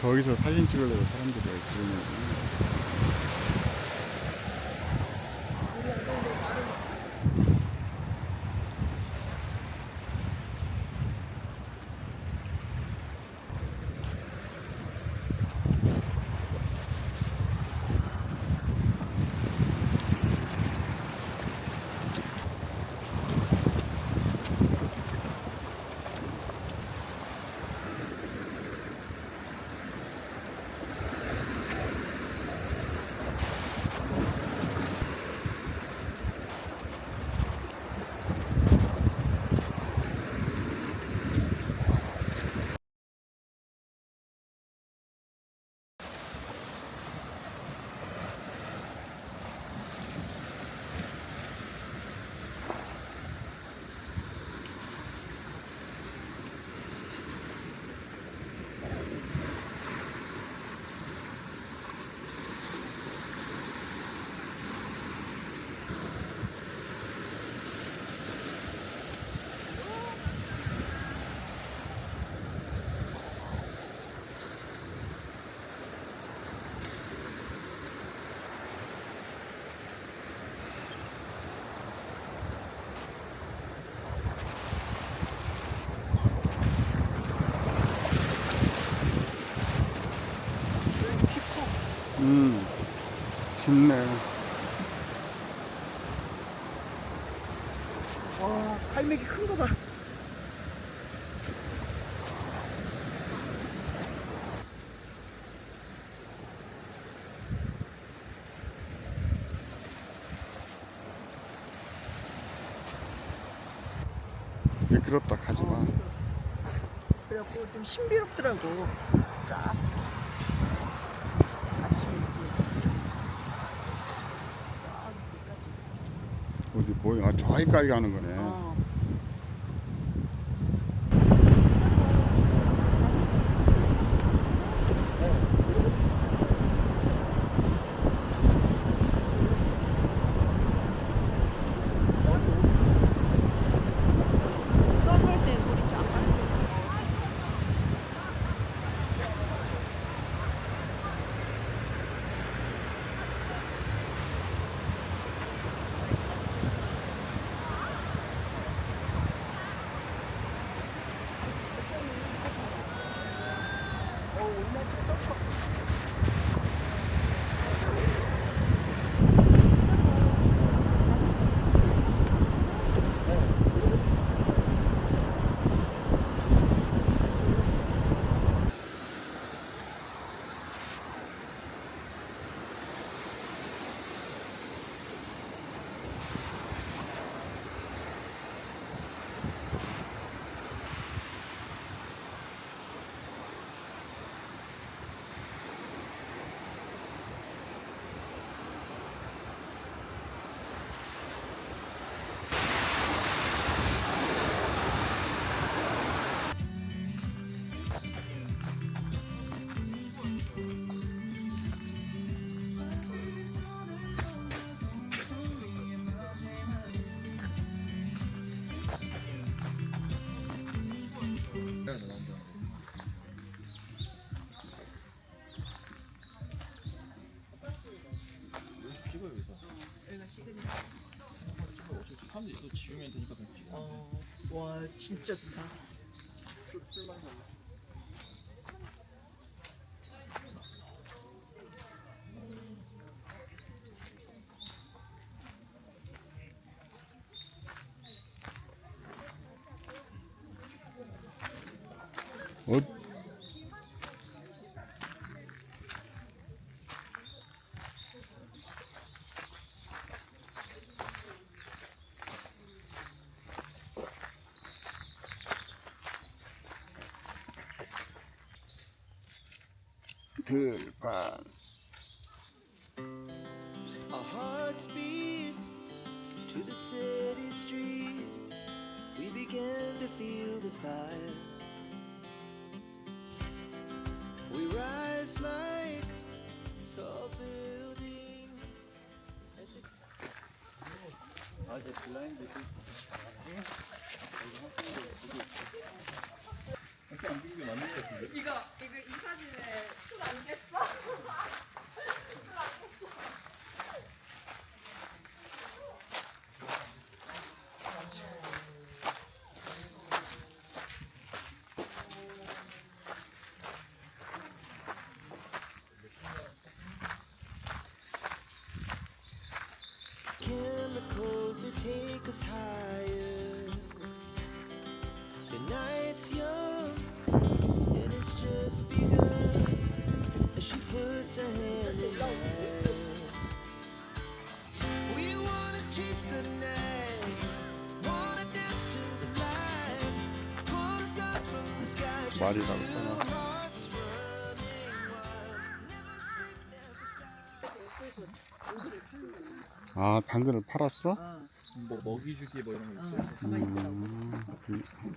저기서 사진 찍으려고 사람들이 그러는 깊네. 와, 갈매기 큰 거 봐. 미끄럽다 가지마. 그래갖고 좀 신비롭더라고. 쫙. 아침 일찍. 쫙 여기까지. 어디 뭐야? 저기까지 가는 거네. 썰할 때 물이 쫙 빠져. 올맛이 썩어. 여기가 식으니까. 사람들이 또 지우면 되니까 그냥 찍어. 와, 진짜 좋다. 어? 들판. Our hearts beat to the city streets. We began to feel the fire. We rise like tall buildings. As it 안 찍는 게 맞는 것 같은데. 이거 이 사진에 술 안 깼어? chemicals that take us higher. The night's young and it's just begun as she puts her hand in mine. We wanna chase the night, wanna dance to the light, pull the stars from the sky, just 말이라고 two 써놨어. hearts running wild. Never sleep, never stop. 아, 당근을 팔았어? 어, 뭐 먹이 주기 뭐 이런 거 어, 있어요. 가만히 있더라고.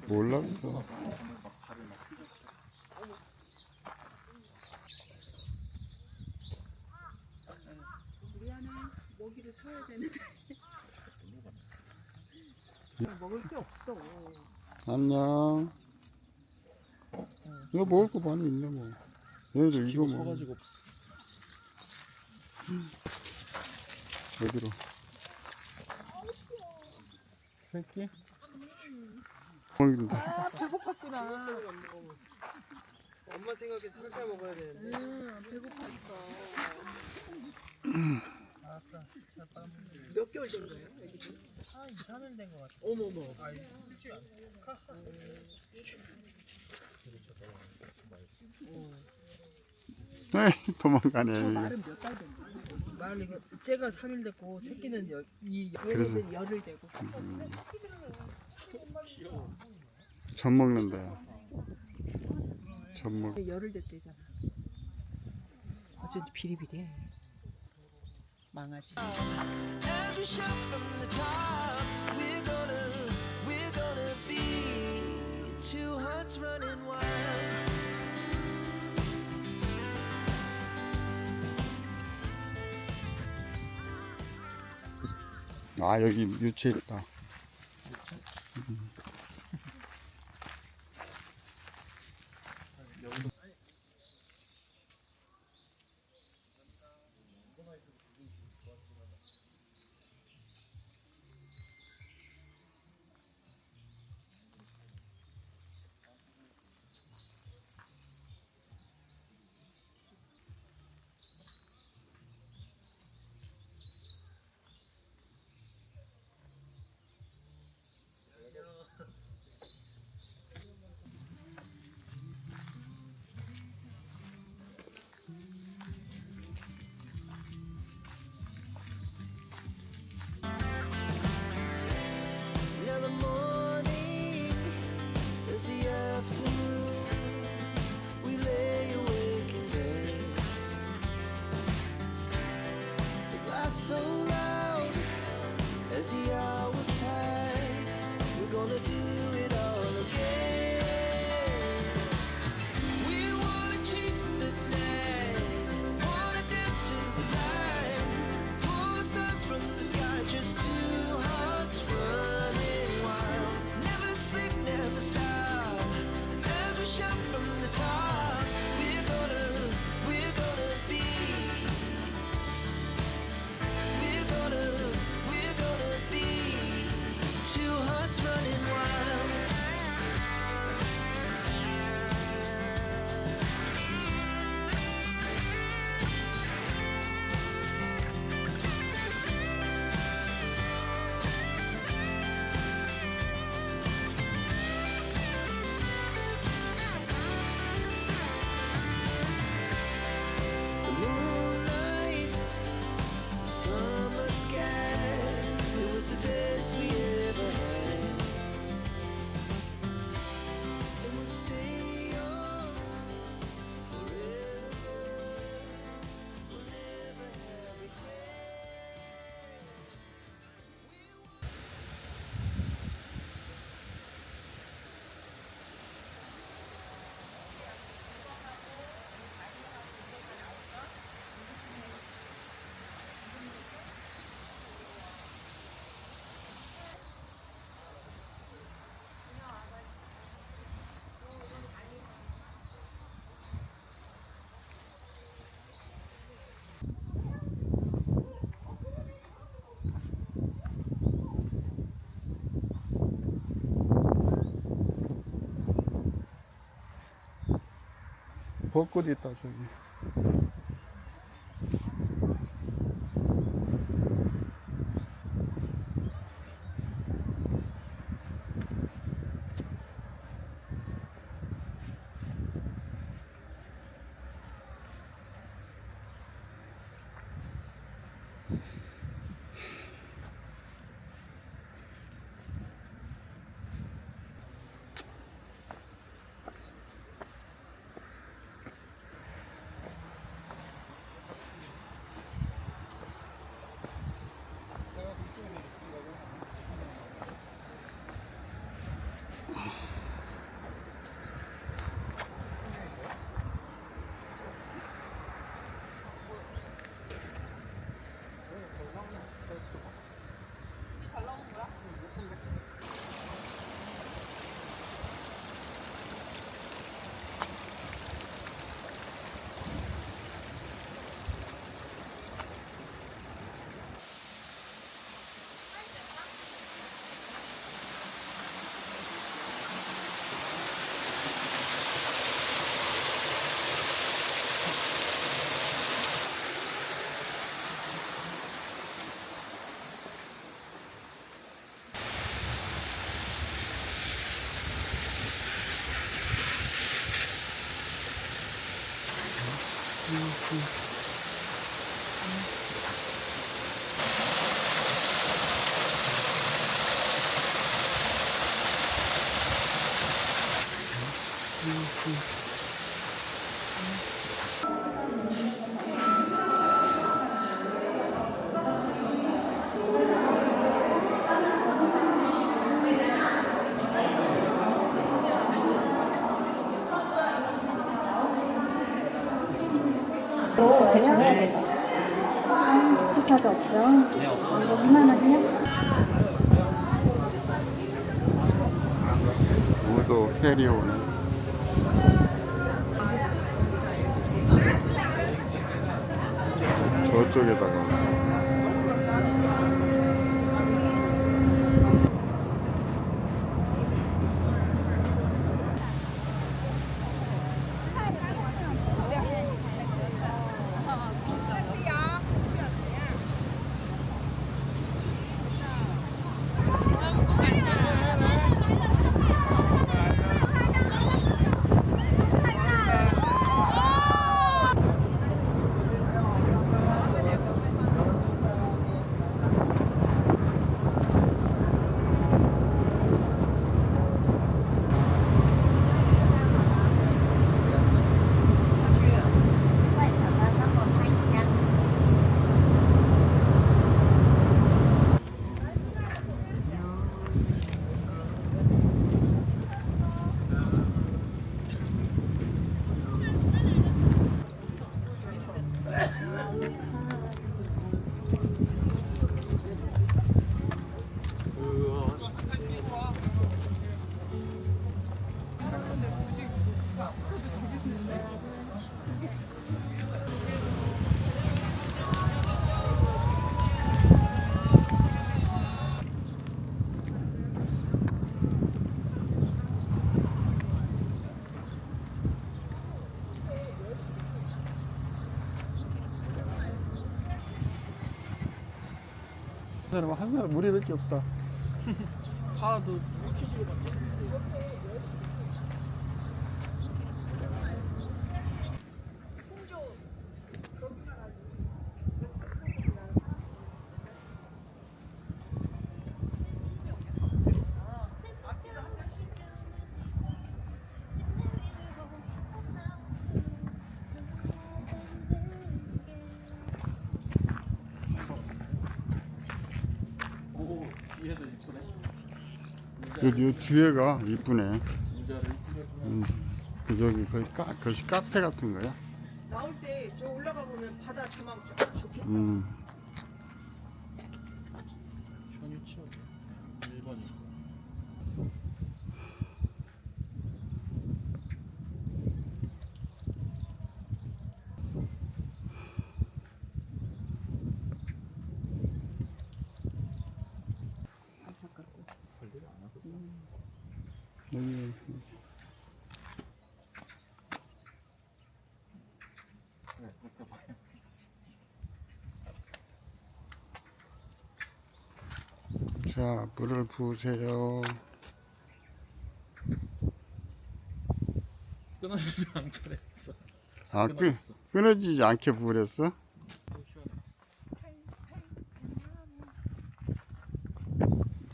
몰랐어. 우리 안에 먹이를 사야 되는데 먹을 게 없어. 안녕. 이거 먹을 거 많이 있네 뭐. 얘네들 이거 먹어. 서가지고 어디로? 새끼? 먹인다. 아 배고팠구나. 엄마 생각에 살살 먹어야 되는데. 배고팠어. 몇 개월 된 거예요? 애기들? 한 2, 3일 된 것 같아. 어머머. 에이, 도망가네. 말은 몇 달 된 거야? 말 이거 쟤가 3일 됐고 새끼는 그래서- 얘네들 열흘 되고. 젖 먹는다. 젖 먹. 열흘 됐대잖아. 어쩐지 비리비리해. 망하지. As we shout from the top, we're gonna be two hearts running wild. 아, 여기 유채 있다. 벚꽃 있다 저기. 카드 없죠? 네, 없어요. 이거 2만 원이요? 우도 페리 오네. 저쪽에다가. 사람 한 사람 무리밖에 없다. 파도 오 뒤에도 이쁘네. 요 뒤에가 이쁘네. 의자를 이쁘게 보면 그 저기 그것이 카페 같은 거야? 나올 때 저 올라가 보면 바다 조망 쫙 좋겠다. 현유치워 1번이. 여기 자, 물을 부으세요. 끊어지지 않게 됐어. 아, 끊어졌어. 끊어지지 않게 부으랬어? 또 시원해.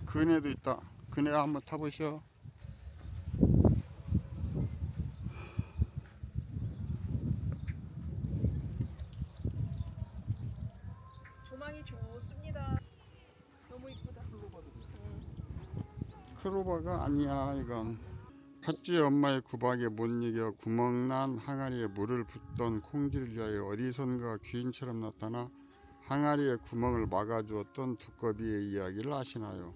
그네도 있다. 그네 한번 타보셔. 조망이 좋습니다. 너무 이쁘다. 크로바가 아니야, 이건. 첫째 엄마의 구박에 못 이겨 구멍난 항아리에 물을 붓던 콩쥐를 위하여 어디선가 귀인처럼 나타나 항아리의 구멍을 막아주었던 두꺼비의 이야기를 아시나요?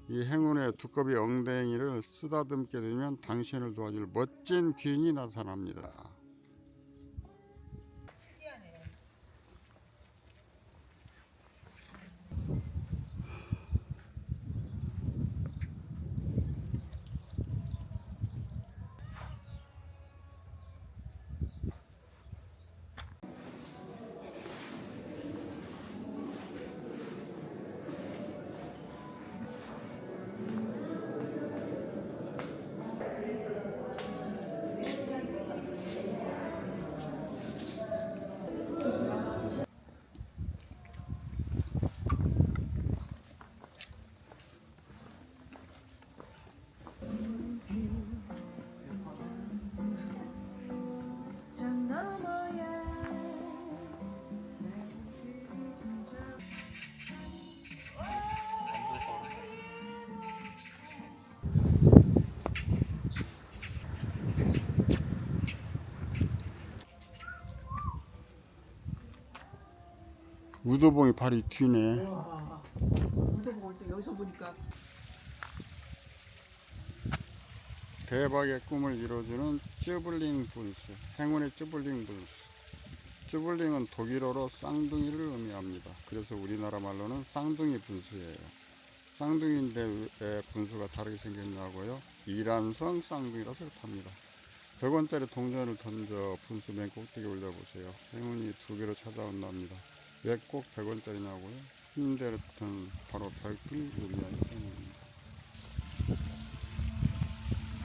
이 행운의 두꺼비 엉덩이를 쓰다듬게 되면 당신을 도와줄 멋진 귀인이 나타납니다. 특이하네. 우도봉이 바로 이 뒤네. 무대 보고 또 여기서 보니까 대박의 꿈을 이뤄주는 쯔블링 분수, 행운의 쯔블링 분수. 쯔블링은 독일어로 쌍둥이를 의미합니다. 그래서 우리나라 말로는 쌍둥이 분수예요. 쌍둥이인데 왜 분수가 다르게 생겼냐고요? 이란성 쌍둥이라서 그렇답니다. 100원짜리 동전을 던져 분수 맨 꼭대기에 올려보세요. 행운이 2개로 찾아온답니다. 왜 꼭 100원짜리냐고요? 힘대로는 바로 별을 의미하는 행운입니다.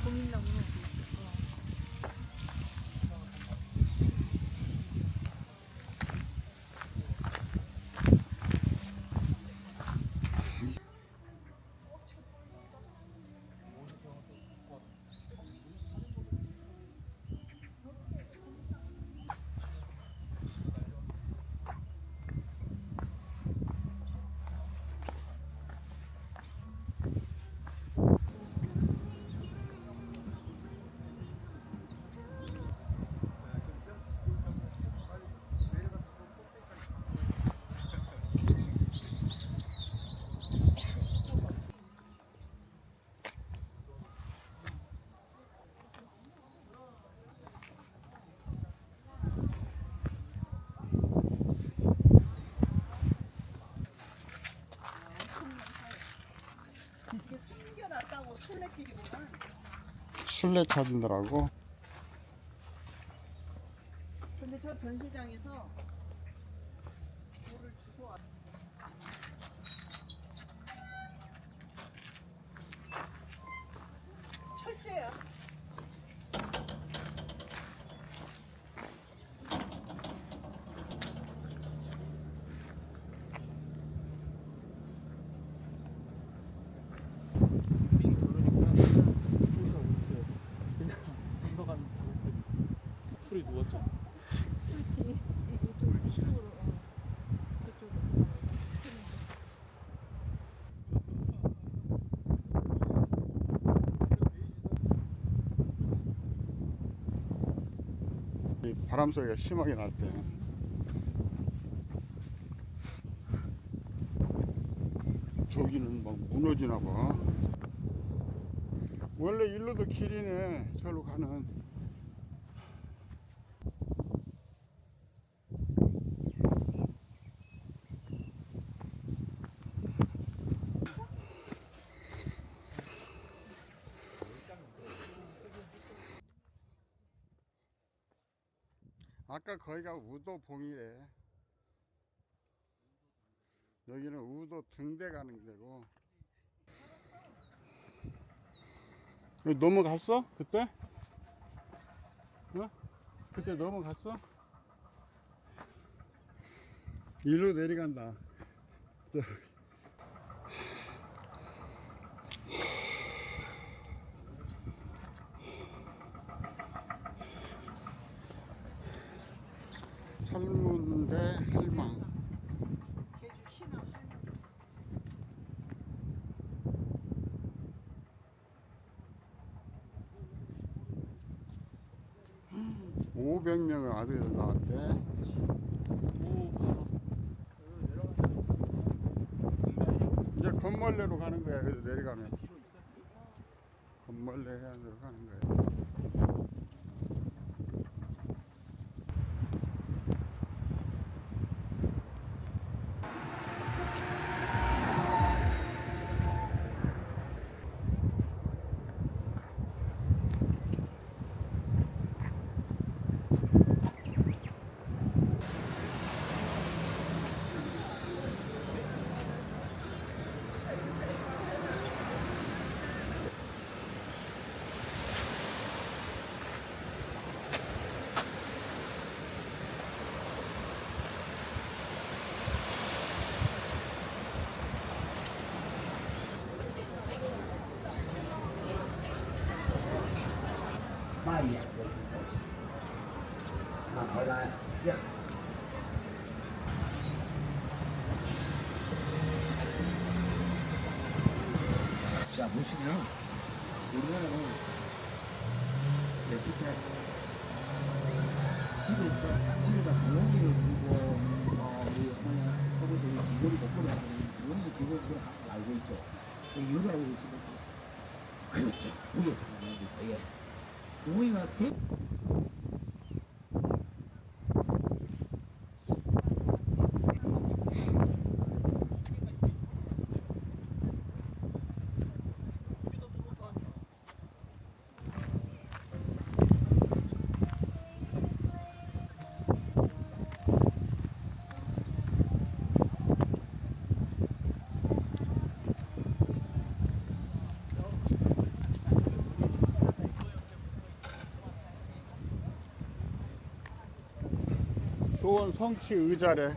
고민나무는 이게 숨겨놨다고 술래길이구만. 술래 찾는다라고? 근데 저 전시장에서 물을 주워 왔. 철제야. 풀이 누웠죠? 그렇지. 이쪽으로. 그쪽으로. 이 바람 소리가 심하게 났대. 저기는 막 무너지나 봐. 원래 일로도 길이네. 저로 가는. 아까 거기가 우도봉이래. 여기는 우도 등대 가는 데고 여기 넘어갔어? 그때? 어? 그때 넘어갔어? 일로 내려간다. 저. 삶은 데 할망. 제주 신화 500명의 아들이 나왔대. 이제 건멀레로 가는 거야. 그래서 내려가면 건멀레 해안으로 가는 거야. 자 보시면 우리나라는 이렇게 집에다 부모님을 두고 우리 어머니 아버지들이 기골이 복권을 하는 부모님이 기골을 알고 있죠. 이유가 알고 있습니다. 그렇죠. 위에서 이게 부모님과 소원 성취 의자래.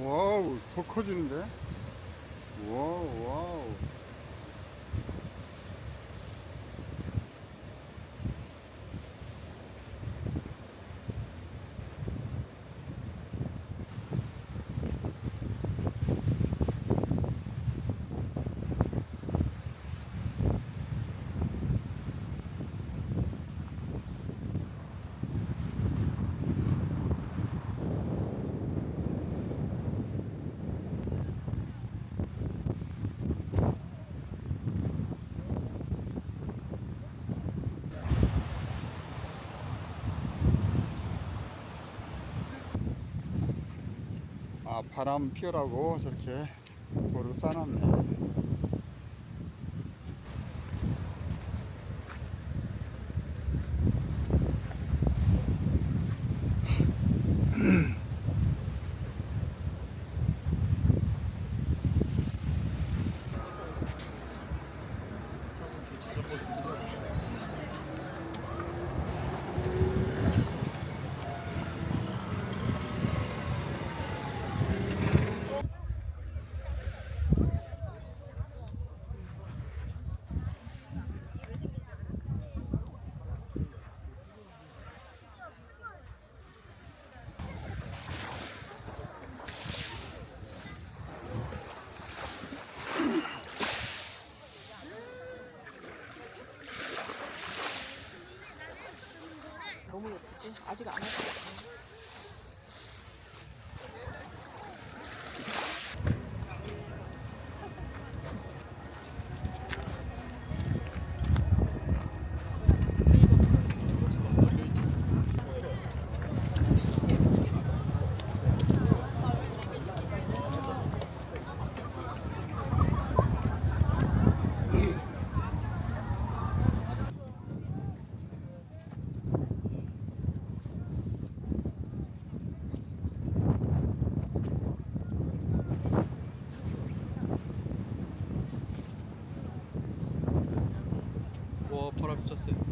와우, 더 커지는데? 와우, 와우. 아, 바람 피우라고 저렇게 돌을 쌓아놨네. 너무 예쁘지? 아직 안 왔어. 바람 스쳤어요.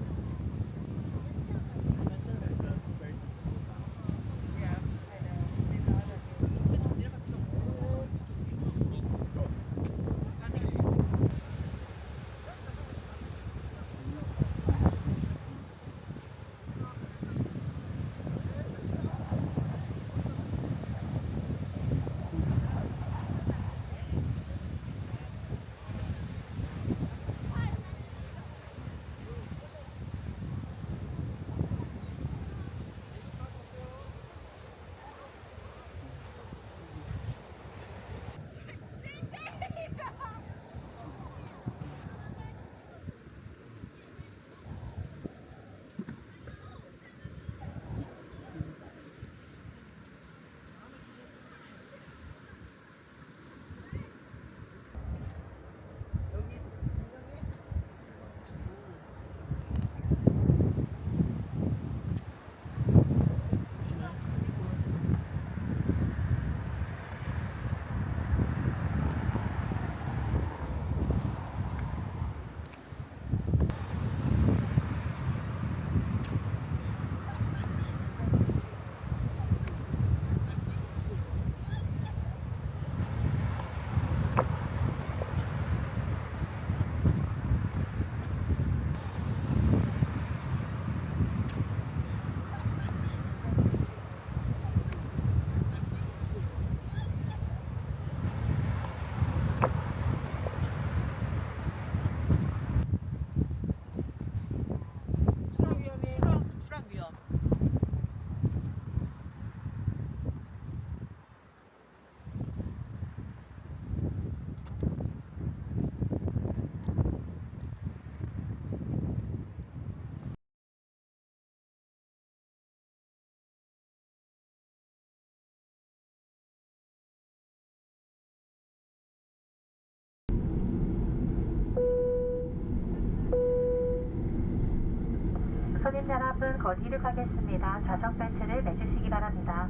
수락 위험. 손님 여러분, 곧 이륙하겠습니다. 좌석 벨트를 매주시기 바랍니다.